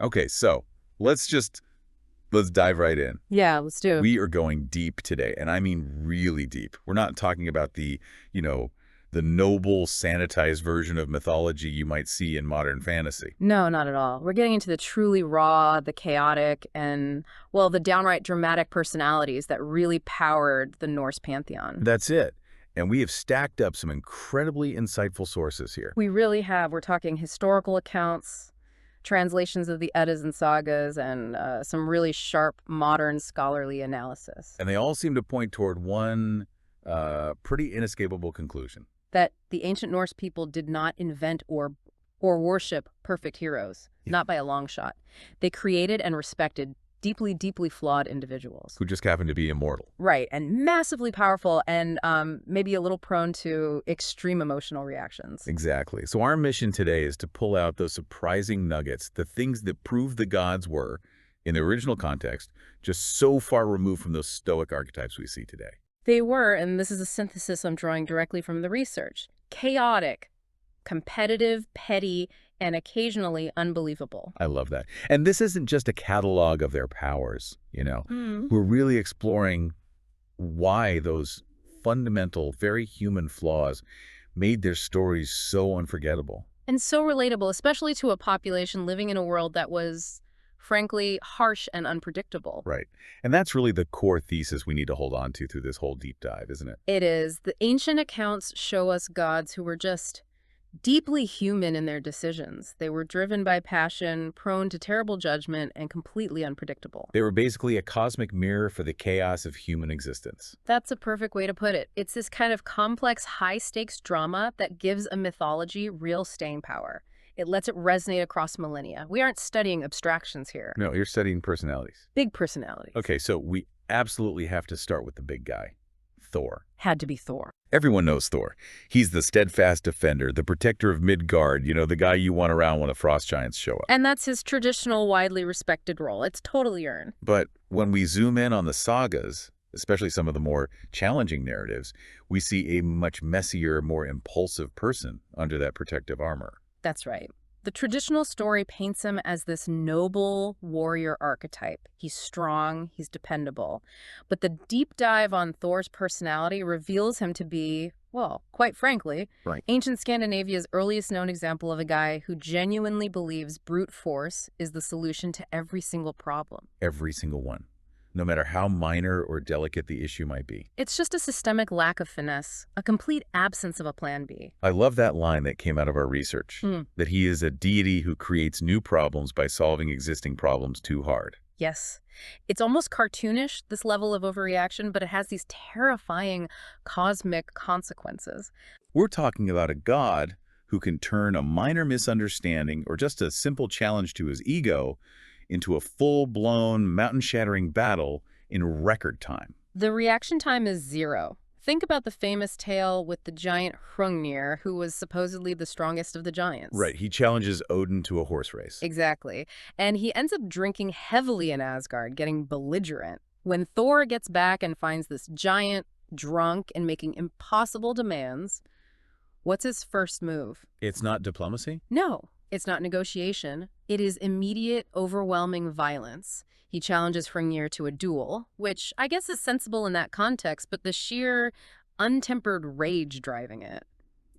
Okay, so let's dive right in. Yeah, let's do. We are going deep today, and I mean really deep. We're not talking about you know, the noble, sanitized version of mythology you might see in modern fantasy. No, not at all. We're getting into the truly raw, the chaotic, and, well, the downright dramatic personalities that really powered the Norse pantheon. That's it. And we have stacked up some incredibly insightful sources here. We really have. We're talking historical accounts, translations of the Eddas and sagas, and some really sharp modern scholarly analysis. And they all seem to point toward one pretty inescapable conclusion. That the ancient Norse people did not invent or worship perfect heroes, not by a long shot. They created and respected deeply, deeply flawed individuals. Who just happen to be immortal. Right, and massively powerful and maybe a little prone to extreme emotional reactions. Exactly. So our mission today is to pull out those surprising nuggets, the things that prove the gods were, in the original context, just so far removed from those stoic archetypes we see today. They were, and this is a synthesis I'm drawing directly from the research, chaotic, competitive, petty, and occasionally unbelievable. I love that. And this isn't just a catalog of their powers, We're really exploring why those fundamental, very human flaws made their stories so unforgettable. And so relatable, especially to a population living in a world that was, frankly, harsh and unpredictable. Right. And that's really the core thesis we need to hold on to through this whole deep dive, isn't it? It is. The ancient accounts show us gods who were just deeply human in their decisions. They were driven by passion, prone to terrible judgment, and completely unpredictable. They were basically a cosmic mirror for the chaos of human existence. That's a perfect way to put it. It's this kind of complex, high-stakes drama that gives a mythology real staying power. It lets it resonate across millennia. We aren't studying abstractions here. No, you're studying personalities. Big personalities. Okay, so we absolutely have to start with the big guy, Thor. Had to be Thor. Everyone knows Thor. He's the steadfast defender, the protector of Midgard, the guy you want around when the frost giants show up. And that's his traditional, widely respected role. It's totally earned. But when we zoom in on the sagas, especially some of the more challenging narratives, we see a much messier, more impulsive person under that protective armor. That's right. The traditional story paints him as this noble warrior archetype. He's strong, he's dependable. But the deep dive on Thor's personality reveals him to be, well, quite frankly, Right. ancient Scandinavia's earliest known example of a guy who genuinely believes brute force is the solution to every single problem. Every single one, no matter how minor or delicate the issue might be. It's just a systemic lack of finesse, a complete absence of a plan B. I love that line that came out of our research, that he is a deity who creates new problems by solving existing problems too hard. Yes. It's almost cartoonish, this level of overreaction, but it has these terrifying cosmic consequences. We're talking about a god who can turn a minor misunderstanding or just a simple challenge to his ego into a full-blown, mountain-shattering battle in record time. The reaction time is zero. Think about the famous tale with the giant Hrungnir, who was supposedly the strongest of the giants. Right, he challenges Odin to a horse race. Exactly. And he ends up drinking heavily in Asgard, getting belligerent. When Thor gets back and finds this giant drunk and making impossible demands, what's his first move? It's not diplomacy? No. It's not negotiation. It is immediate, overwhelming violence. He challenges Hrungnir to a duel, which I guess is sensible in that context, but the sheer, untempered rage driving it,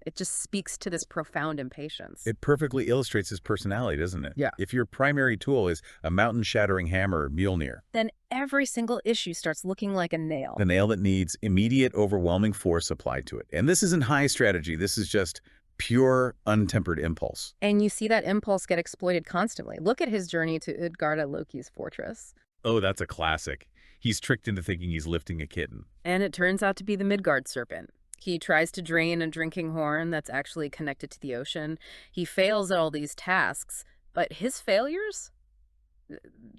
it just speaks to this profound impatience. It perfectly illustrates his personality, doesn't it? Yeah. If your primary tool is a mountain-shattering hammer, Mjolnir, Then every single issue starts looking like a nail. the nail that needs immediate, overwhelming force applied to it. And this isn't high strategy. This is just pure, untempered impulse. And you see that impulse get exploited constantly. Look at his journey to Utgarda Loki's fortress. Oh, that's a classic. He's tricked into thinking he's lifting a kitten. And it turns out to be the Midgard serpent. He tries to drain a drinking horn that's actually connected to the ocean. He fails at all these tasks, but his failures,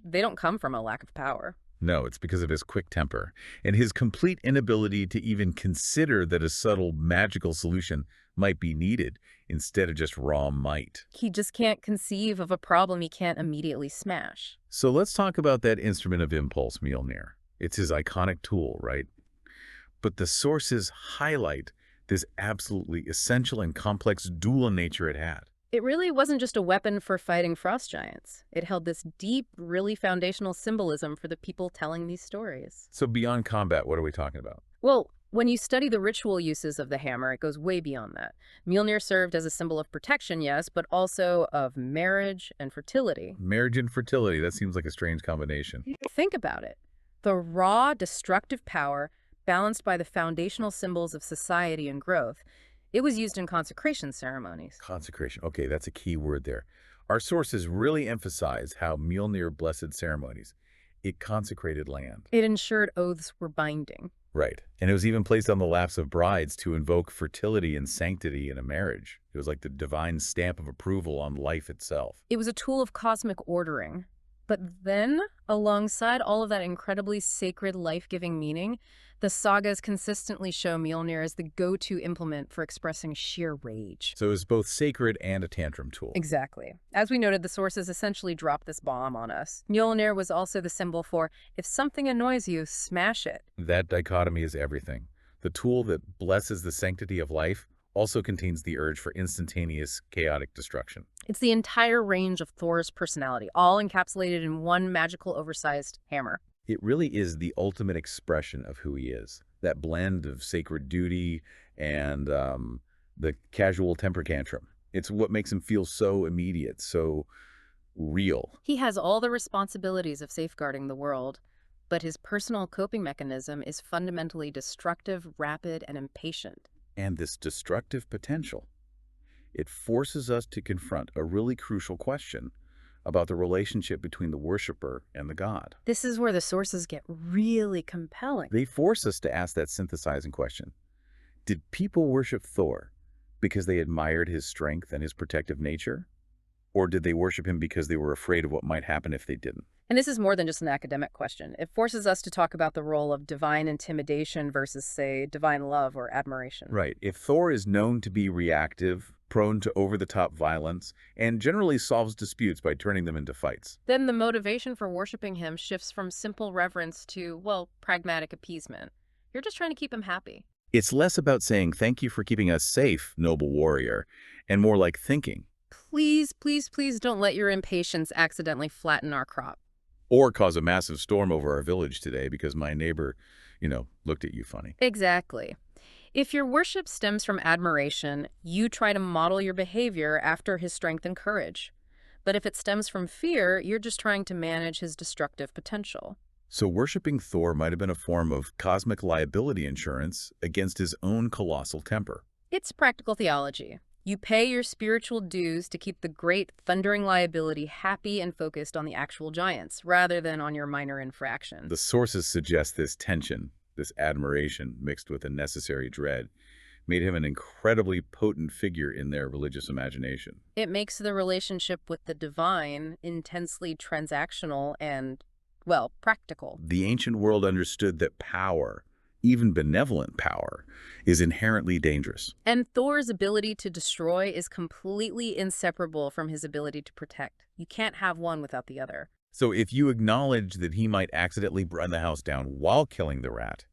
they don't come from a lack of power. No, it's because of his quick temper and his complete inability to even consider that a subtle, magical solution might be needed instead of just raw might. He just can't conceive of a problem he can't immediately smash. So let's talk about that instrument of impulse, Mjolnir. It's his iconic tool, right? But the sources highlight this absolutely essential and complex dual nature it had. It really wasn't just a weapon for fighting frost giants. It held this deep, really foundational symbolism for the people telling these stories. So beyond combat, what are we talking about? Well, when you study the ritual uses of the hammer, it goes way beyond that. Mjolnir served as a symbol of protection, yes, but also of marriage and fertility. Marriage and fertility, that seems like a strange combination. Think about it. The raw, destructive power, balanced by the foundational symbols of society and growth, it was used in consecration ceremonies. Consecration. Okay, that's a key word there. Our sources really emphasize how Mjolnir blessed ceremonies. It consecrated land. It ensured oaths were binding. Right. And it was even placed on the laps of brides to invoke fertility and sanctity in a marriage. It was like the divine stamp of approval on life itself. It was a tool of cosmic ordering. But then, alongside all of that incredibly sacred, life-giving meaning, the sagas consistently show Mjolnir as the go-to implement for expressing sheer rage. So it was both sacred and a tantrum tool. Exactly. As we noted, the sources essentially dropped this bomb on us. Mjolnir was also the symbol for, if something annoys you, smash it. That dichotomy is everything. The tool that blesses the sanctity of life also contains the urge for instantaneous, chaotic destruction. It's the entire range of Thor's personality, all encapsulated in one magical, oversized hammer. It really is the ultimate expression of who he is. That blend of sacred duty and the casual temper tantrum. It's what makes him feel so immediate, so real. He has all the responsibilities of safeguarding the world, but his personal coping mechanism is fundamentally destructive, rapid, and impatient. And this destructive potential, it forces us to confront a really crucial question about the relationship between the worshiper and the god. This is where the sources get really compelling. They force us to ask that synthesizing question. Did people worship Thor because they admired his strength and his protective nature? Or did they worship him because they were afraid of what might happen if they didn't? And this is more than just an academic question. It forces us to talk about the role of divine intimidation versus, say, divine love or admiration. Right. If Thor is known to be reactive, prone to over-the-top violence, and generally solves disputes by turning them into fights, then the motivation for worshiping him shifts from simple reverence to, well, pragmatic appeasement. You're just trying to keep him happy. it's less about saying, "Thank you for keeping us safe, noble warrior," and more like thinking, Please, please, please don't let your impatience accidentally flatten our crop. or cause a massive storm over our village today because my neighbor, looked at you funny. Exactly. If your worship stems from admiration, you try to model your behavior after his strength and courage. But if it stems from fear, you're just trying to manage his destructive potential. So worshiping Thor might have been a form of cosmic liability insurance against his own colossal temper. It's practical theology. You pay your spiritual dues to keep the great thundering liability happy and focused on the actual giants, rather than on your minor infractions. The sources suggest this tension, this admiration mixed with a necessary dread, made him an incredibly potent figure in their religious imagination. It makes the relationship with the divine intensely transactional and, well, practical. The ancient world understood that power, even benevolent power, is inherently dangerous. And Thor's ability to destroy is completely inseparable from his ability to protect. You can't have one without the other. So if you acknowledge that he might accidentally burn the house down while killing the rat,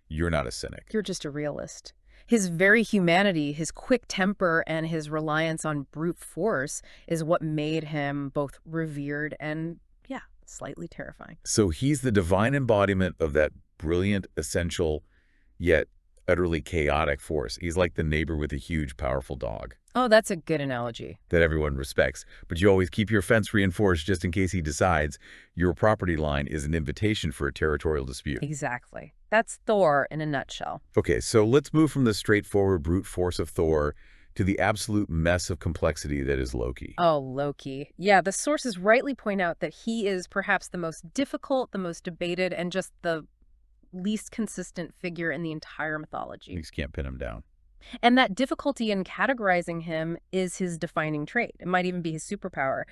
you're not a cynic. You're just a realist. His very humanity, his quick temper, and his reliance on brute force is what made him both revered and, yeah, slightly terrifying. So he's the divine embodiment of that brilliant, essential, yet utterly chaotic force. He's like the neighbor with a huge, powerful dog Oh, that's a good analogy. that everyone respects, but you always keep your fence reinforced just in case he decides your property line is an invitation for a territorial dispute. Exactly. That's Thor in a nutshell. Okay, so let's move from the straightforward brute force of Thor to the absolute mess of complexity that is Loki. Oh, Loki. Yeah, the sources rightly point out that he is perhaps the most difficult, the most debated, and just the least consistent figure in the entire mythology. You just can't pin him down. And that difficulty in categorizing him is his defining trait. It might even be his superpower.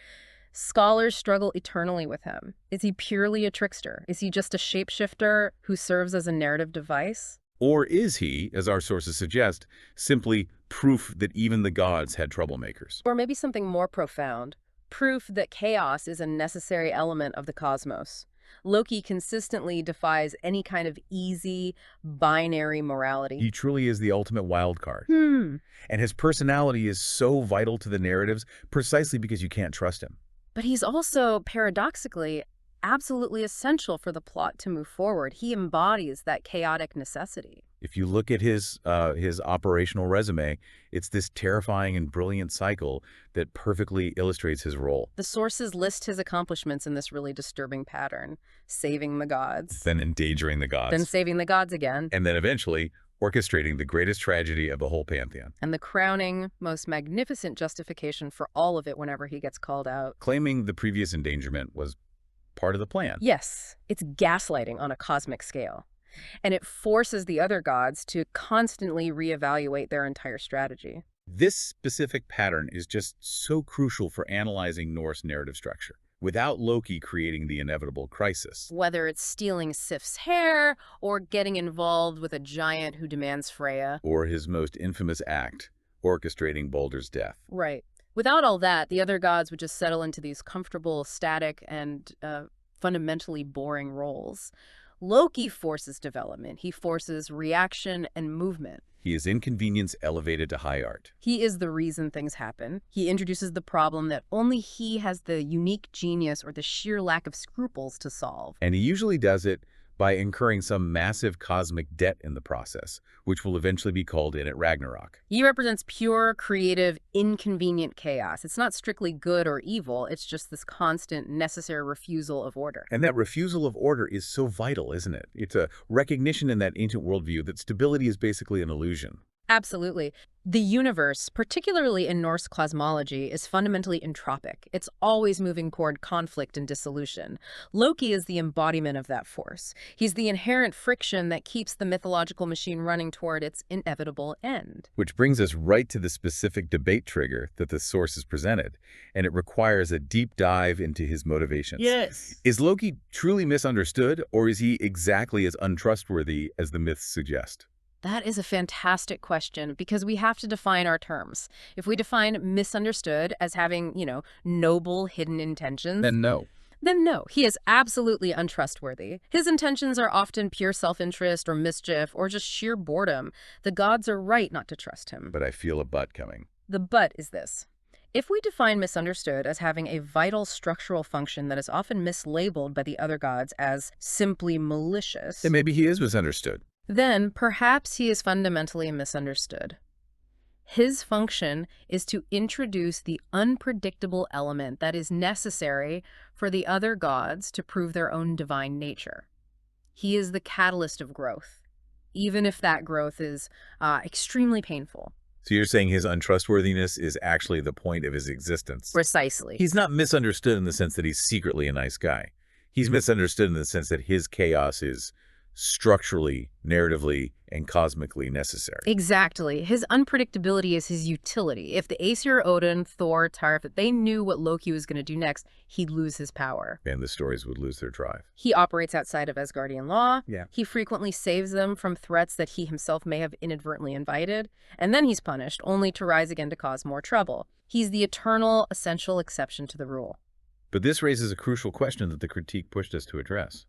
Scholars struggle eternally with him. Is he purely a trickster? Is he just a shapeshifter who serves as a narrative device? Or is he, as our sources suggest, simply proof that even the gods had troublemakers? Or maybe something more profound, proof that chaos is a necessary element of the cosmos. Loki consistently defies any kind of easy, binary morality. He truly is the ultimate wild card. Hmm. And his personality is so vital to the narratives precisely because you can't trust him. But he's also, paradoxically, absolutely essential for the plot to move forward. He embodies that chaotic necessity. If you look at his operational resume, it's this terrifying and brilliant cycle that perfectly illustrates his role. The sources list his accomplishments in this really disturbing pattern. Saving the gods. Then endangering the gods. Then saving the gods again. And then eventually orchestrating the greatest tragedy of the whole pantheon. And the crowning, most magnificent justification for all of it whenever he gets called out. Claiming the previous endangerment was part of the plan. Yes, it's gaslighting on a cosmic scale. And it forces the other gods to constantly reevaluate their entire strategy. This specific pattern is just so crucial for analyzing Norse narrative structure. Without Loki creating the inevitable crisis. Whether it's stealing Sif's hair, or getting involved with a giant who demands Freya. Or his most infamous act, orchestrating Baldur's death. Right. Without all that, the other gods would just settle into these comfortable, static, and fundamentally boring roles. Loki forces development. He forces reaction and movement. He is inconvenience elevated to high art. He is the reason things happen. He introduces the problem that only he has the unique genius or the sheer lack of scruples to solve. And he usually does it by incurring some massive cosmic debt in the process, which will eventually be called in at Ragnarok. He represents pure, creative, inconvenient chaos. It's not strictly good or evil. It's just this constant, necessary refusal of order. And that refusal of order is so vital, isn't it? It's a recognition in that ancient worldview that stability is basically an illusion. Absolutely. The universe, particularly in Norse cosmology, is fundamentally entropic. It's always moving toward conflict and dissolution. Loki is the embodiment of that force. He's the inherent friction that keeps the mythological machine running toward its inevitable end. Which brings us right to the specific debate trigger that the source has presented, and it requires a deep dive into his motivations. Yes. Is Loki truly misunderstood, or is he exactly as untrustworthy as the myths suggest? That is a fantastic question because we have to define our terms. If we define misunderstood as having, noble hidden intentions, Then no. He is absolutely untrustworthy. His intentions are often pure self-interest or mischief or just sheer boredom. The gods are right not to trust him. But I feel a but coming. The but is this. If we define misunderstood as having a vital structural function that is often mislabeled by the other gods as simply malicious, Then maybe he is misunderstood. then perhaps he is fundamentally misunderstood. His function is to introduce the unpredictable element that is necessary for the other gods to prove their own divine nature. He is the catalyst of growth, even if that growth is extremely painful. So you're saying his untrustworthiness is actually the point of his existence. Precisely. He's not misunderstood in the sense that he's secretly a nice guy. He's misunderstood in the sense that his chaos is structurally, narratively, and cosmically necessary. Exactly. His unpredictability is his utility. If the Aesir, Odin, Thor, Tyr, if they knew what Loki was going to do next, he'd lose his power. And the stories would lose their drive. He operates outside of Asgardian law. Yeah. He frequently saves them from threats that he himself may have inadvertently invited. And then he's punished, only to rise again to cause more trouble. He's the eternal, essential exception to the rule. But this raises a crucial question that the critique pushed us to address.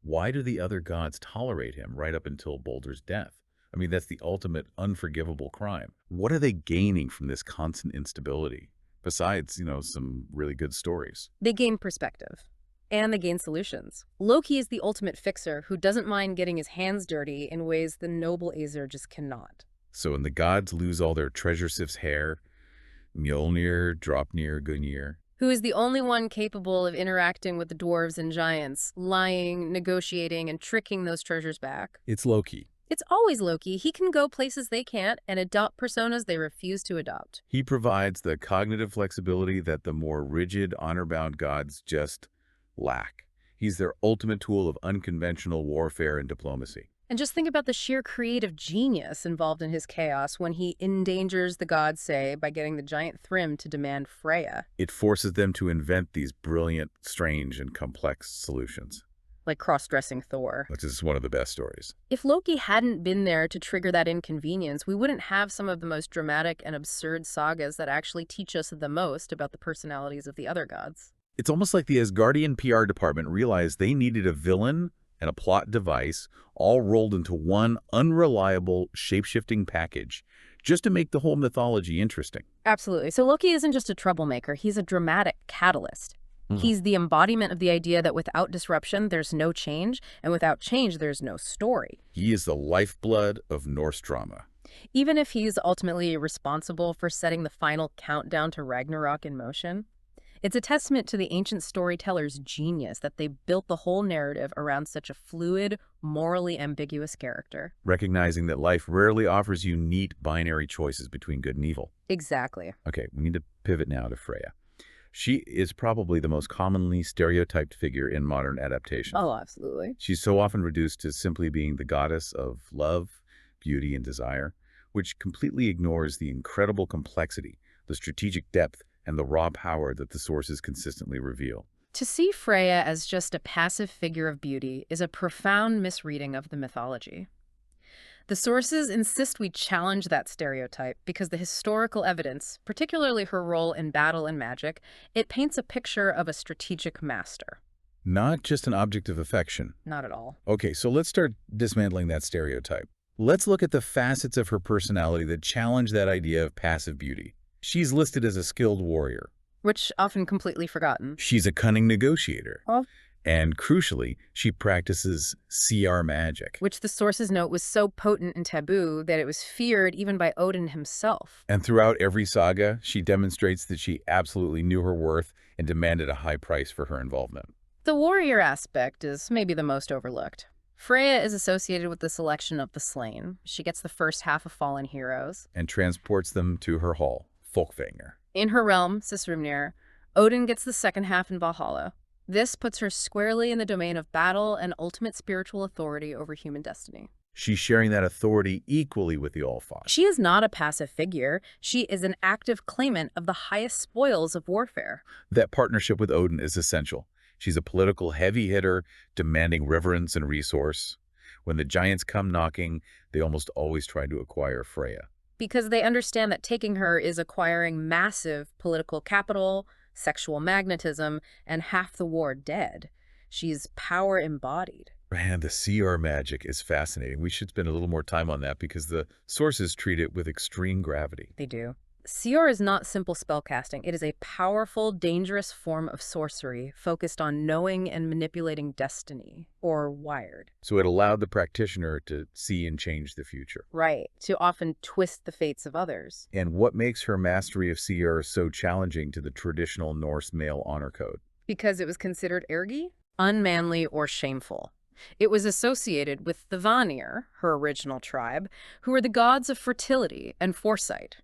Why do the other gods tolerate him right up until Baldur's death? I mean, that's the ultimate unforgivable crime. What are they gaining from this constant instability? Besides, some really good stories. They gain perspective. And they gain solutions. Loki is the ultimate fixer who doesn't mind getting his hands dirty in ways the noble Aesir just cannot. So when the gods lose all their treasure Sif's hair, Mjolnir, Draupnir, Gungnir, who is the only one capable of interacting with the dwarves and giants, lying, negotiating, and tricking those treasures back. It's Loki. It's always Loki. He can go places they can't and adopt personas they refuse to adopt. He provides the cognitive flexibility that the more rigid, honor-bound gods just lack. He's their ultimate tool of unconventional warfare and diplomacy. And just think about the sheer creative genius involved in his chaos when he endangers the gods, say, by getting the giant Thrym to demand Freya. It forces them to invent these brilliant, strange, and complex solutions. Like cross-dressing Thor. Which is one of the best stories. If Loki hadn't been there to trigger that inconvenience, we wouldn't have some of the most dramatic and absurd sagas that actually teach us the most about the personalities of the other gods. It's almost like the Asgardian PR department realized they needed a villain and a plot device all rolled into one unreliable, shape-shifting package just to make the whole mythology interesting. Absolutely. So Loki isn't just a troublemaker, he's a dramatic catalyst. He's the embodiment of the idea that without disruption, there's no change, and without change, there's no story. He is the lifeblood of Norse drama. Even if he's ultimately responsible for setting the final countdown to Ragnarok in motion, it's a testament to the ancient storyteller's genius that they built the whole narrative around such a fluid, morally ambiguous character. Recognizing that life rarely offers you neat binary choices between good and evil. Exactly. Okay, we need to pivot now to Freya. She is probably the most commonly stereotyped figure in modern adaptation. Oh, absolutely. She's so often reduced to simply being the goddess of love, beauty, and desire, which completely ignores the incredible complexity, the strategic depth, and the raw power that the sources consistently reveal. To see Freya as just a passive figure of beauty is a profound misreading of the mythology. The sources insist we challenge that stereotype because the historical evidence, particularly her role in battle and magic, it paints a picture of a strategic master. Not just an object of affection. Not at all. Okay, so let's start dismantling that stereotype. Let's look at the facets of her personality that challenge that idea of passive beauty. She's listed as a skilled warrior. Which often completely forgotten. She's a cunning negotiator. Oh. And crucially, she practices CR magic. Which the sources note was so potent and taboo that it was feared even by Odin himself. And throughout every saga, she demonstrates that she absolutely knew her worth and demanded a high price for her involvement. The warrior aspect is maybe the most overlooked. Freya is associated with the selection of the slain. She gets the first half of fallen heroes. And transports them to her hall, Folkvanger. In her realm, Sisrumnir, Odin gets the second half in Valhalla. This puts her squarely in the domain of battle and ultimate spiritual authority over human destiny. She's sharing that authority equally with the Allfather. She is not a passive figure. She is an active claimant of the highest spoils of warfare. That partnership with Odin is essential. She's a political heavy hitter, demanding reverence and resource. When the giants come knocking, they almost always try to acquire Freya. Because they understand that taking her is acquiring massive political capital, sexual magnetism, and half the war dead. She's power embodied. And the CR magic is fascinating. We should spend a little more time on that because the sources treat it with extreme gravity. They do. CR is not simple spellcasting. It is a powerful, dangerous form of sorcery focused on knowing and manipulating destiny, or wired. So it allowed the practitioner to see and change the future. Right, to often twist the fates of others. And what makes her mastery of CR so challenging to the traditional Norse male honor code? Because it was considered ergi, unmanly, or shameful. It was associated with the Vanir, her original tribe, who were the gods of fertility and foresight.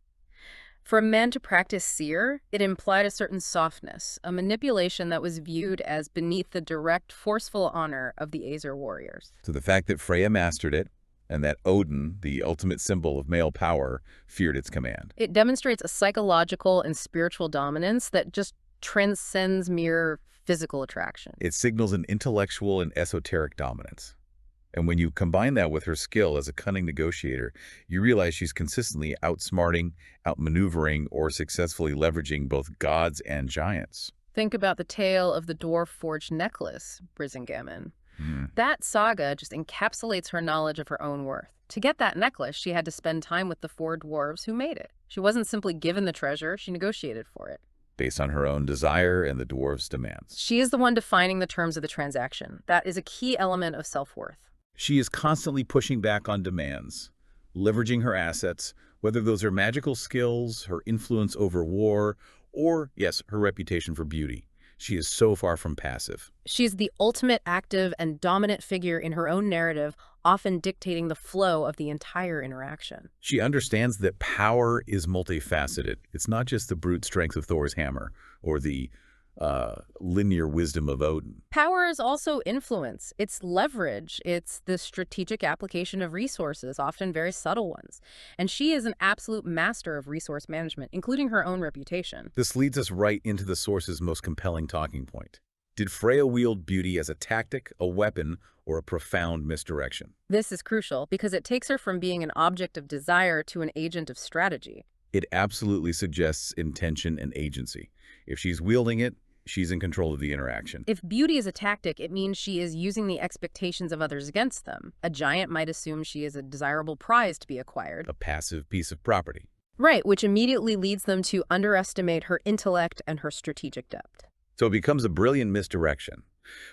For a man to practice seer, it implied a certain softness, a manipulation that was viewed as beneath the direct, forceful honor of the Aesir warriors. So the fact that Freya mastered it, and that Odin, the ultimate symbol of male power, feared its command. It demonstrates a psychological and spiritual dominance that just transcends mere physical attraction. It signals an intellectual and esoteric dominance. And when you combine that with her skill as a cunning negotiator, you realize she's consistently outsmarting, outmaneuvering, or successfully leveraging both gods and giants. Think about the tale of the dwarf-forged necklace, Brisingamen. That saga just encapsulates her knowledge of her own worth. To get that necklace, she had to spend time with the 4 dwarves who made it. She wasn't simply given the treasure, she negotiated for it. Based on her own desire and the dwarves' demands. She is the one defining the terms of the transaction. That is a key element of self-worth. She is constantly pushing back on demands, leveraging her assets, whether those are magical skills, her influence over war, or, yes, her reputation for beauty. She is so far from passive. She's the ultimate active and dominant figure in her own narrative, often dictating the flow of the entire interaction. She understands that power is multifaceted. It's not just the brute strength of Thor's hammer or the linear wisdom of Odin. Power is also influence. It's leverage. It's the strategic application of resources, often very subtle ones. And she is an absolute master of resource management, including her own reputation. This leads us right into the source's most compelling talking point. Did Freya wield beauty as a tactic, a weapon, or a profound misdirection? This is crucial because it takes her from being an object of desire to an agent of strategy. It absolutely suggests intention and agency. If she's wielding it, She's in control of the interaction. If beauty is a tactic, it means she is using the expectations of others against them. A giant might assume she is a desirable prize to be acquired. A passive piece of property. Right, which immediately leads them to underestimate her intellect and her strategic depth. So it becomes a brilliant misdirection.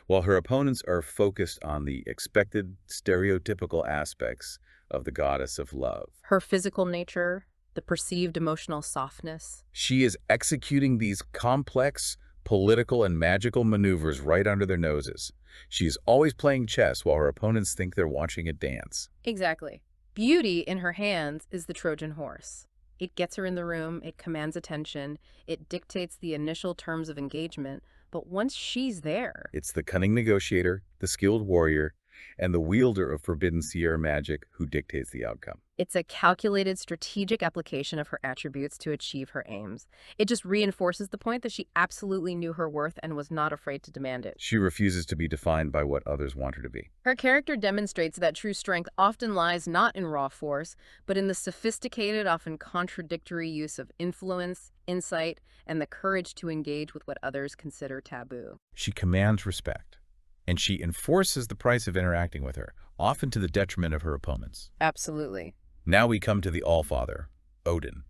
While her opponents are focused on the expected, stereotypical aspects of the goddess of love. Her physical nature, the perceived emotional softness. She is executing these complex, political and magical maneuvers right under their noses. She is always playing chess while her opponents think they're watching a dance. Exactly. Beauty in her hands is the Trojan horse. It gets her in the room, it commands attention, it dictates the initial terms of engagement, but once she's there... It's the cunning negotiator, the skilled warrior, and the wielder of forbidden Sierra magic who dictates the outcome. It's a calculated, strategic application of her attributes to achieve her aims. It just reinforces the point that she absolutely knew her worth and was not afraid to demand it. She refuses to be defined by what others want her to be. Her character demonstrates that true strength often lies not in raw force, but in the sophisticated, often contradictory use of influence, insight, and the courage to engage with what others consider taboo. She commands respect, and she enforces the price of interacting with her, often to the detriment of her opponents. Absolutely. Now we come to the Allfather, Odin.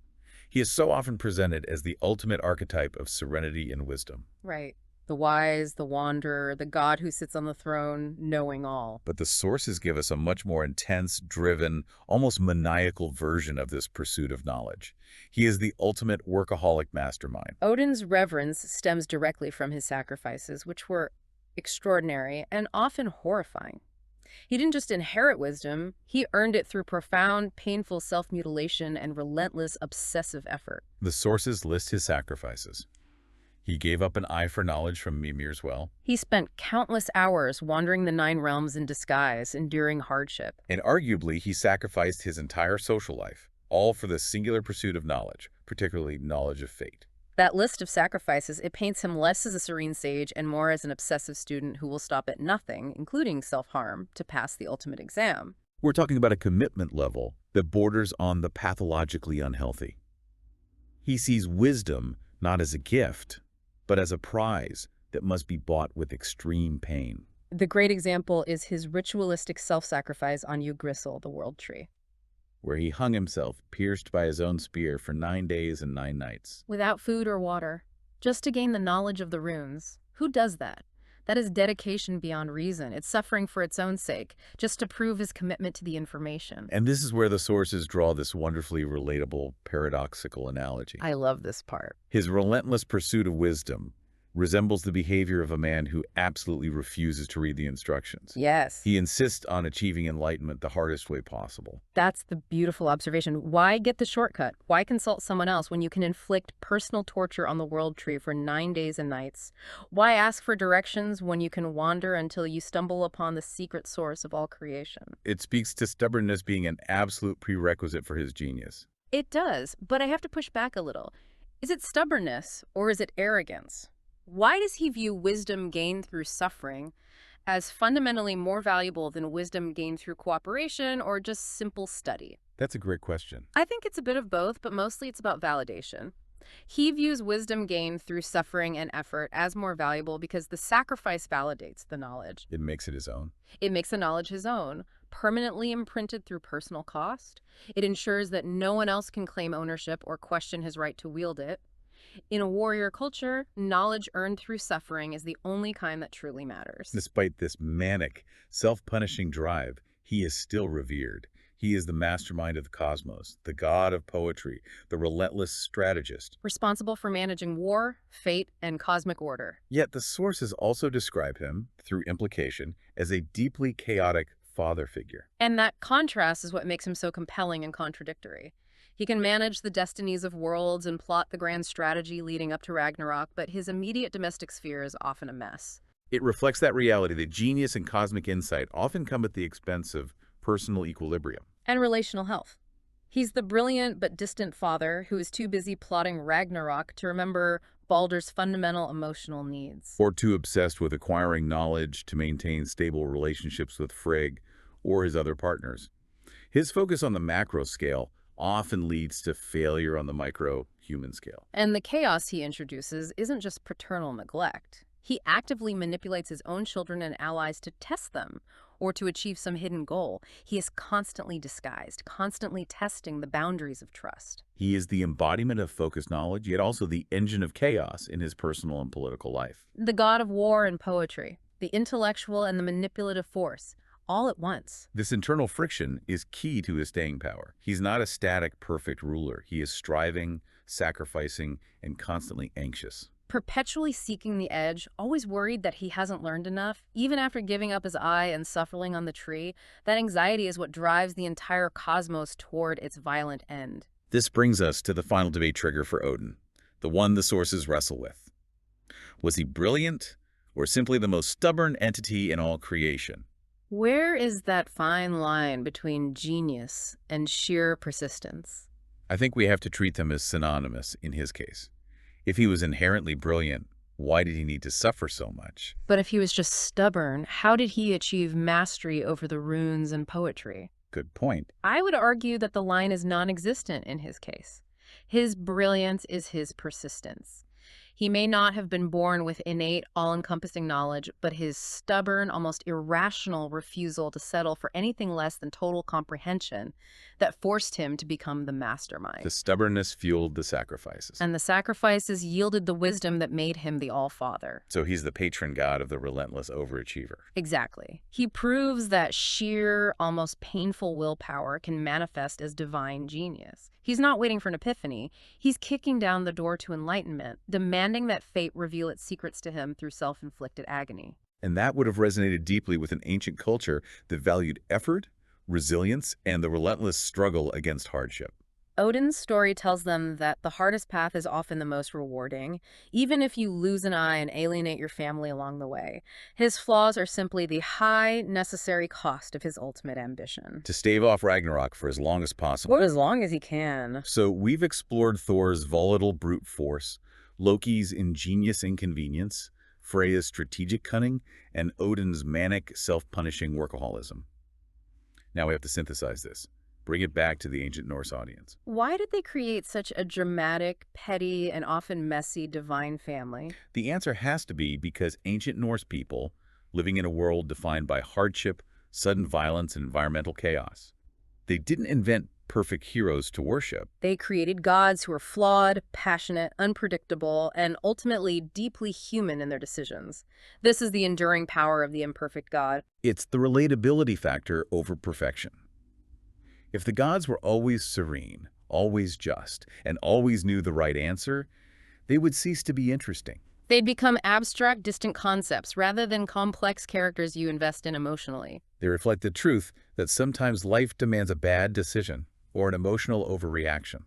He is so often presented as the ultimate archetype of serenity and wisdom. Right. The wise, the wanderer, the god who sits on the throne, knowing all. But the sources give us a much more intense, driven, almost maniacal version of this pursuit of knowledge. He is the ultimate workaholic mastermind. Odin's reverence stems directly from his sacrifices, which were extraordinary and often horrifying. He didn't just inherit wisdom, he earned it through profound, painful self-mutilation and relentless, obsessive effort. The sources list his sacrifices. He gave up an eye for knowledge from Mimir's well. He spent countless hours wandering the 9 realms in disguise, enduring hardship. And arguably, he sacrificed his entire social life, all for the singular pursuit of knowledge, particularly knowledge of fate. That list of sacrifices, it paints him less as a serene sage and more as an obsessive student who will stop at nothing, including self-harm, to pass the ultimate exam. We're talking about a commitment level that borders on the pathologically unhealthy. He sees wisdom not as a gift, but as a prize that must be bought with extreme pain. The great example is his ritualistic self-sacrifice on Yggdrasil, the world tree, where he hung himself, pierced by his own spear, for 9 days and 9 nights. Without food or water, just to gain the knowledge of the runes. Who does that? That is dedication beyond reason. It's suffering for its own sake, just to prove his commitment to the information. And this is where the sources draw this wonderfully relatable, paradoxical analogy. I love this part. His relentless pursuit of wisdom resembles the behavior of a man who absolutely refuses to read the instructions. Yes. He insists on achieving enlightenment the hardest way possible. That's the beautiful observation. Why get the shortcut? Why consult someone else when you can inflict personal torture on the world tree for 9 days and nights? Why ask for directions when you can wander until you stumble upon the secret source of all creation? It speaks to stubbornness being an absolute prerequisite for his genius. It does, but I have to push back a little. Is it stubbornness or is it arrogance? Why does he view wisdom gained through suffering as fundamentally more valuable than wisdom gained through cooperation or just simple study? That's a great question. I think it's a bit of both, but mostly it's about validation. He views wisdom gained through suffering and effort as more valuable because the sacrifice validates the knowledge. It makes it his own. It makes the knowledge his own, permanently imprinted through personal cost. It ensures that no one else can claim ownership or question his right to wield it. In a warrior culture, knowledge earned through suffering is the only kind that truly matters. Despite this manic, self-punishing drive, he is still revered. He is the mastermind of the cosmos, the god of poetry, the relentless strategist. Responsible for managing war, fate, and cosmic order. Yet the sources also describe him, through implication, as a deeply chaotic father figure. And that contrast is what makes him so compelling and contradictory. He can manage the destinies of worlds and plot the grand strategy leading up to Ragnarok, but his immediate domestic sphere is often a mess. It reflects that reality that genius and cosmic insight often come at the expense of personal equilibrium. And relational health. He's the brilliant but distant father who is too busy plotting Ragnarok to remember Baldur's fundamental emotional needs. Or too obsessed with acquiring knowledge to maintain stable relationships with Frigg or his other partners. His focus on the macro scale often leads to failure on the micro, human scale. And the chaos he introduces isn't just paternal neglect. He actively manipulates his own children and allies to test them or to achieve some hidden goal. He is constantly disguised, constantly testing the boundaries of trust. He is the embodiment of focused knowledge, yet also the engine of chaos in his personal and political life. The god of war and poetry, the intellectual and the manipulative force, all at once. This internal friction is key to his staying power. He's not a static, perfect ruler. He is striving, sacrificing, and constantly anxious. Perpetually seeking the edge, always worried that he hasn't learned enough, even after giving up his eye and suffering on the tree, that anxiety is what drives the entire cosmos toward its violent end. This brings us to the final debate trigger for Odin, the one the sources wrestle with. Was he brilliant, or simply the most stubborn entity in all creation? Where is that fine line between genius and sheer persistence? I think we have to treat them as synonymous in his case. If he was inherently brilliant, why did he need to suffer so much? But if he was just stubborn, how did he achieve mastery over the runes and poetry? Good point. I would argue that the line is non-existent in his case. His brilliance is his persistence. He may not have been born with innate, all-encompassing knowledge, but his stubborn, almost irrational refusal to settle for anything less than total comprehension that forced him to become the mastermind. The stubbornness fueled the sacrifices. And the sacrifices yielded the wisdom that made him the All-Father. So he's the patron god of the relentless overachiever. Exactly. He proves that sheer, almost painful willpower can manifest as divine genius. He's not waiting for an epiphany. He's kicking down the door to enlightenment, demanding that fate reveal its secrets to him through self-inflicted agony. And that would have resonated deeply with an ancient culture that valued effort, resilience, and the relentless struggle against hardship. Odin's story tells them that the hardest path is often the most rewarding, even if you lose an eye and alienate your family along the way. His flaws are simply the high, necessary cost of his ultimate ambition. To stave off Ragnarok for as long as possible. Or as long as he can. So we've explored Thor's volatile brute force, Loki's ingenious inconvenience, Freya's strategic cunning, and Odin's manic, self-punishing workaholism. Now we have to synthesize this. Bring it back to the ancient Norse audience. Why did they create such a dramatic, petty, and often messy divine family? The answer has to be because ancient Norse people, living in a world defined by hardship, sudden violence, and environmental chaos, they didn't invent perfect heroes to worship. They created gods who were flawed, passionate, unpredictable, and ultimately deeply human in their decisions. This is the enduring power of the imperfect god. It's the relatability factor over perfection. If the gods were always serene, always just, and always knew the right answer, they would cease to be interesting. They'd become abstract, distant concepts rather than complex characters you invest in emotionally. They reflect the truth that sometimes life demands a bad decision or an emotional overreaction.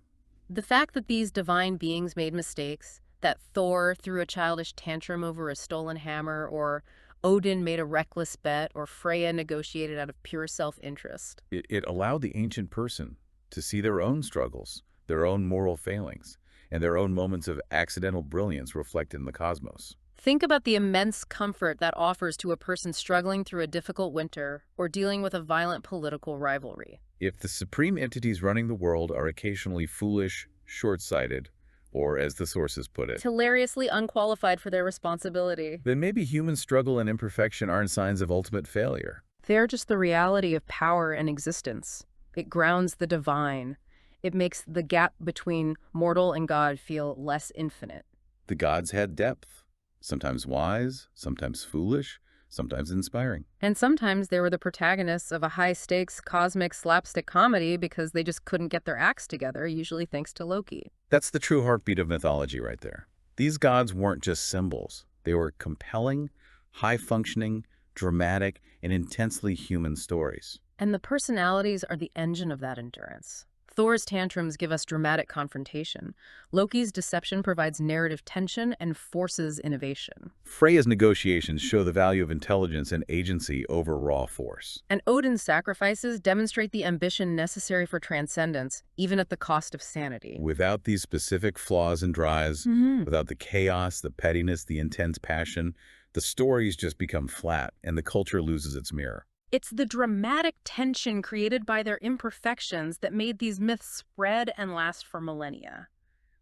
The fact that these divine beings made mistakes, that Thor threw a childish tantrum over a stolen hammer, or Odin made a reckless bet, or Freya negotiated out of pure self-interest. It allowed the ancient person to see their own struggles, their own moral failings, and their own moments of accidental brilliance reflected in the cosmos. Think about the immense comfort that offers to a person struggling through a difficult winter or dealing with a violent political rivalry. If the supreme entities running the world are occasionally foolish, short-sighted, or, as the sources put it, hilariously unqualified for their responsibility, then maybe human struggle and imperfection aren't signs of ultimate failure. they're just the reality of power and existence. It grounds the divine. It makes the gap between mortal and God feel less infinite. The gods had depth, sometimes wise, sometimes foolish, sometimes inspiring. And sometimes they were the protagonists of a high-stakes cosmic slapstick comedy because they just couldn't get their acts together, usually thanks to Loki. That's the true heartbeat of mythology right there. These gods weren't just symbols. They were compelling, high-functioning, dramatic, and intensely human stories. And the personalities are the engine of that endurance. Thor's tantrums give us dramatic confrontation. Loki's deception provides narrative tension and forces innovation. Freya's negotiations show the value of intelligence and agency over raw force. And Odin's sacrifices demonstrate the ambition necessary for transcendence, even at the cost of sanity. Without these specific flaws and drives, without the chaos, the pettiness, the intense passion, the stories just become flat and the culture loses its mirror. It's the dramatic tension created by their imperfections that made these myths spread and last for millennia.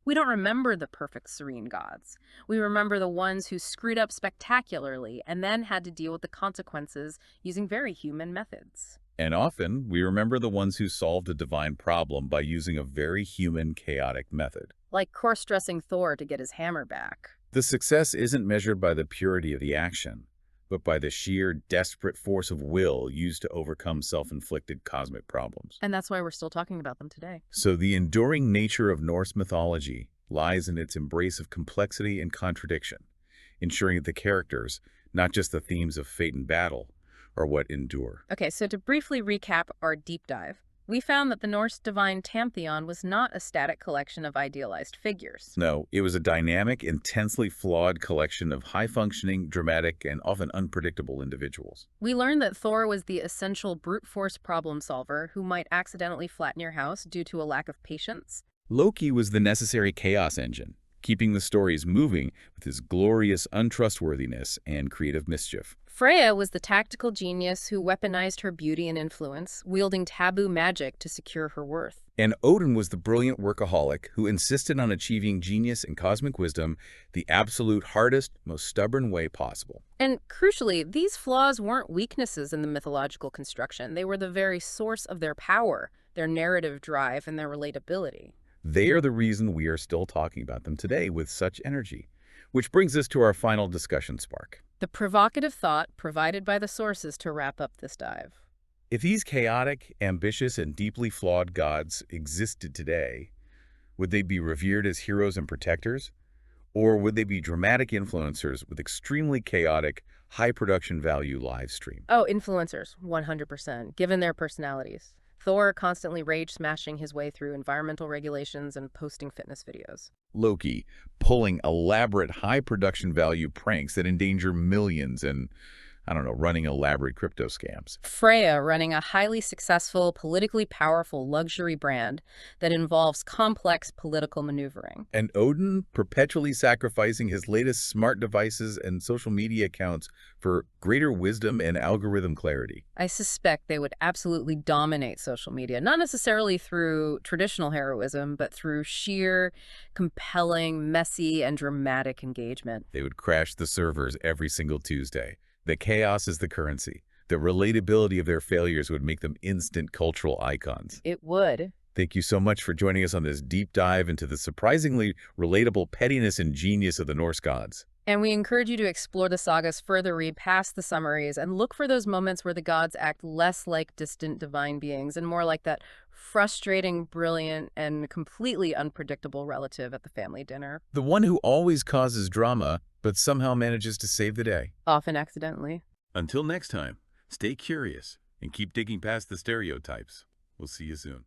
We don't remember the perfect, serene gods. We remember the ones who screwed up spectacularly and then had to deal with the consequences using very human methods. And often, we remember the ones who solved a divine problem by using a very human, chaotic method. Like cross-dressing Thor to get his hammer back. The success isn't measured by the purity of the action, but by the sheer, desperate force of will used to overcome self-inflicted cosmic problems. And that's why we're still talking about them today. So the enduring nature of Norse mythology lies in its embrace of complexity and contradiction, ensuring that the characters, not just the themes of fate and battle, are what endure. Okay, so to briefly recap our deep dive, we found that the Norse divine pantheon was not a static collection of idealized figures. No, it was a dynamic, intensely flawed collection of high-functioning, dramatic, and often unpredictable individuals. We learned that Thor was the essential brute force problem solver who might accidentally flatten your house due to a lack of patience. Loki was the necessary chaos engine, keeping the stories moving with his glorious untrustworthiness and creative mischief. Freya was the tactical genius who weaponized her beauty and influence, wielding taboo magic to secure her worth. And Odin was the brilliant workaholic who insisted on achieving genius and cosmic wisdom the absolute hardest, most stubborn way possible. And crucially, these flaws weren't weaknesses in the mythological construction. They were the very source of their power, their narrative drive, and their relatability. They are the reason we are still talking about them today with such energy. Which brings us to our final discussion spark. The provocative thought provided by the sources to wrap up this dive. If these chaotic, ambitious, and deeply flawed gods existed today, would they be revered as heroes and protectors? Or would they be dramatic influencers with extremely chaotic, high production value live stream? Oh, influencers, 100%, given their personalities. Thor constantly rage-smashing his way through environmental regulations and posting fitness videos. Loki pulling elaborate high production value pranks that endanger millions and, I don't know, running elaborate crypto scams. Freya running a highly successful, politically powerful luxury brand that involves complex political maneuvering. And Odin perpetually sacrificing his latest smart devices and social media accounts for greater wisdom and algorithm clarity. I suspect they would absolutely dominate social media, not necessarily through traditional heroism, but through sheer, compelling, messy, and dramatic engagement. They would crash the servers every single Tuesday. The chaos is the currency. The relatability of their failures would make them instant cultural icons. It would. Thank you so much for joining us on this deep dive into the surprisingly relatable pettiness and genius of the Norse gods. And we encourage you to explore the sagas further, read past the summaries, and look for those moments where the gods act less like distant divine beings and more like that frustrating, brilliant, and completely unpredictable relative at the family dinner. The one who always causes drama, but somehow manages to save the day. Often accidentally. Until next time, stay curious and keep digging past the stereotypes. We'll see you soon.